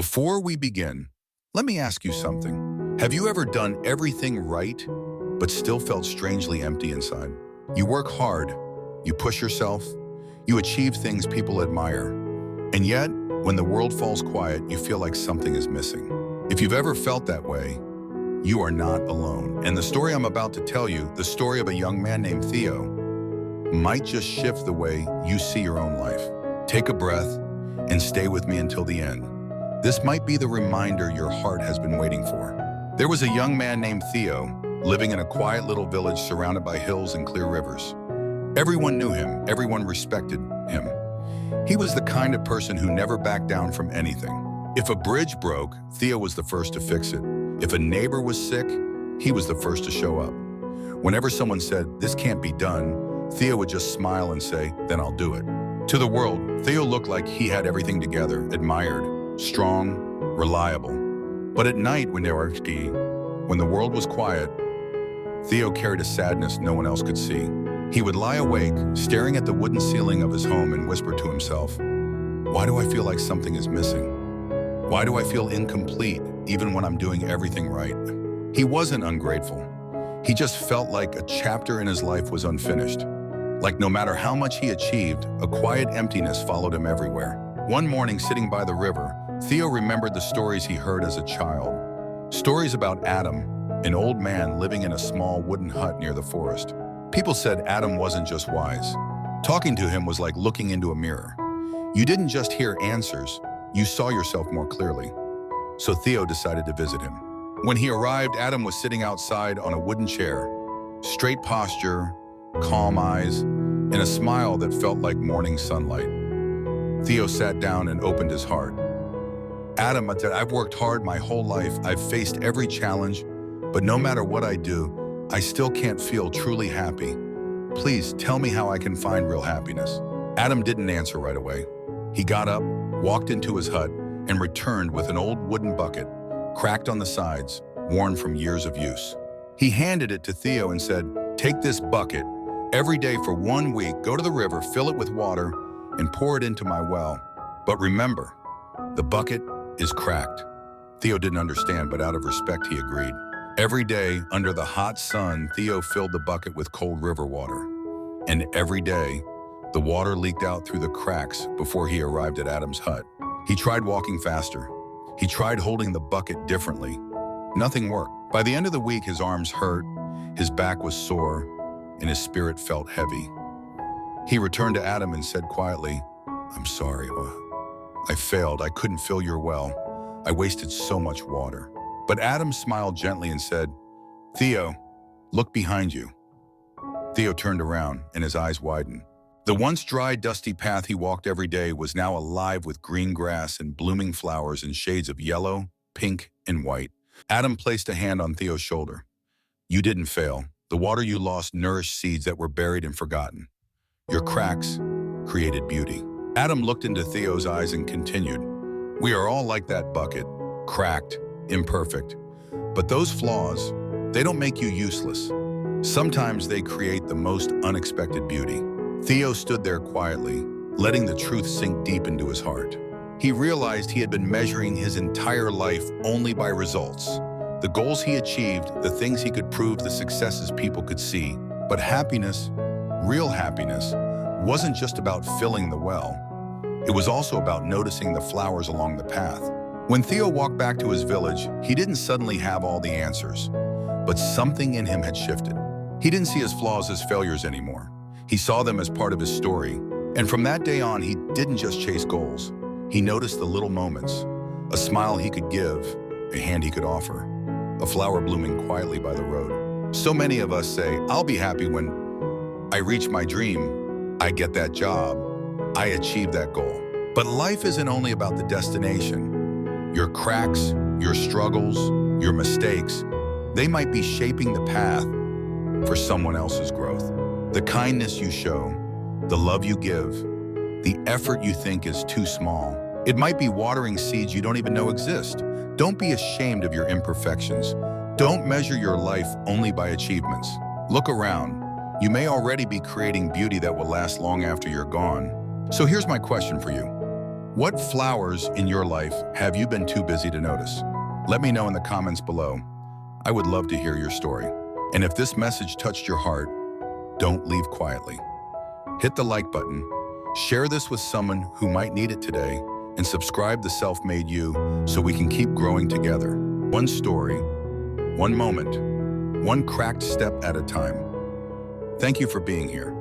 Before we begin, let me ask you something. Have you ever done everything right, but still felt strangely empty inside? You work hard, you push yourself, you achieve things people admire, and yet, when the world falls quiet, you feel like something is missing. If you've ever felt that way, you are not alone. And the story I'm about to tell you, the story of a young man named Theo, might just shift the way you see your own life. Take a breath and stay with me until the end. This might be the reminder your heart has been waiting for. There was a young man named Theo, living in a quiet little village surrounded by hills and clear rivers. Everyone knew him, everyone respected him. He was the kind of person who never backed down from anything. If a bridge broke, Theo was the first to fix it. If a neighbor was sick, he was the first to show up. Whenever someone said, "This can't be done," Theo would just smile and say, "Then I'll do it." To the world, Theo looked like he had everything together, admired, strong, reliable. But at night when the world was quiet, Theo carried a sadness no one else could see. He would lie awake, staring at the wooden ceiling of his home and whisper to himself, "Why do I feel like something is missing? Why do I feel incomplete even when I'm doing everything right?" He wasn't ungrateful. He just felt like a chapter in his life was unfinished. Like no matter how much he achieved, a quiet emptiness followed him everywhere. One morning, sitting by the river, Theo remembered the stories he heard as a child. Stories about Adam, an old man living in a small wooden hut near the forest. People said Adam wasn't just wise. Talking to him was like looking into a mirror. You didn't just hear answers, you saw yourself more clearly. So Theo decided to visit him. When he arrived, Adam was sitting outside on a wooden chair, straight posture, calm eyes, and a smile that felt like morning sunlight. Theo sat down and opened his heart. "Adam," I said, "I've worked hard my whole life. I've faced every challenge, but no matter what I do, I still can't feel truly happy. Please tell me how I can find real happiness." Adam didn't answer right away. He got up, walked into his hut, and returned with an old wooden bucket, cracked on the sides, worn from years of use. He handed it to Theo and said, "Take this bucket. Every day for 1 week, go to the river, fill it with water, and pour it into my well. But remember, the bucket is cracked." Theo didn't understand, but out of respect, he agreed. Every day, under the hot sun, Theo filled the bucket with cold river water. And every day, the water leaked out through the cracks before he arrived at Adam's hut. He tried walking faster. He tried holding the bucket differently. Nothing worked. By the end of the week, his arms hurt, his back was sore, and his spirit felt heavy. He returned to Adam and said quietly, "I'm sorry. I failed. I couldn't fill your well. I wasted so much water." But Adam smiled gently and said, "Theo, look behind you." Theo turned around and his eyes widened. The once dry, dusty path he walked every day was now alive with green grass and blooming flowers in shades of yellow, pink, and white. Adam placed a hand on Theo's shoulder. "You didn't fail. The water you lost nourished seeds that were buried and forgotten. Your cracks created beauty." Adam looked into Theo's eyes and continued, "We are all like that bucket, cracked, imperfect. But those flaws, they don't make you useless. Sometimes they create the most unexpected beauty." Theo stood there quietly, letting the truth sink deep into his heart. He realized he had been measuring his entire life only by results. The goals he achieved, the things he could prove, the successes people could see. But happiness, real happiness, wasn't just about filling the well. It was also about noticing the flowers along the path. When Theo walked back to his village, he didn't suddenly have all the answers, but something in him had shifted. He didn't see his flaws as failures anymore. He saw them as part of his story. And from that day on, he didn't just chase goals. He noticed the little moments, a smile he could give, a hand he could offer, a flower blooming quietly by the road. So many of us say, "I'll be happy when I reach my dream, I get that job, I achieve that goal." But life isn't only about the destination. Your cracks, your struggles, your mistakes, they might be shaping the path for someone else's growth. The kindness you show, the love you give, the effort you think is too small. It might be watering seeds you don't even know exist. Don't be ashamed of your imperfections. Don't measure your life only by achievements. Look around. You may already be creating beauty that will last long after you're gone. So here's my question for you. What flowers in your life have you been too busy to notice? Let me know in the comments below. I would love to hear your story. And if this message touched your heart, don't leave quietly. Hit the like button, share this with someone who might need it today, and subscribe to Self-Made You so we can keep growing together. One story, one moment, one cracked step at a time. Thank you for being here.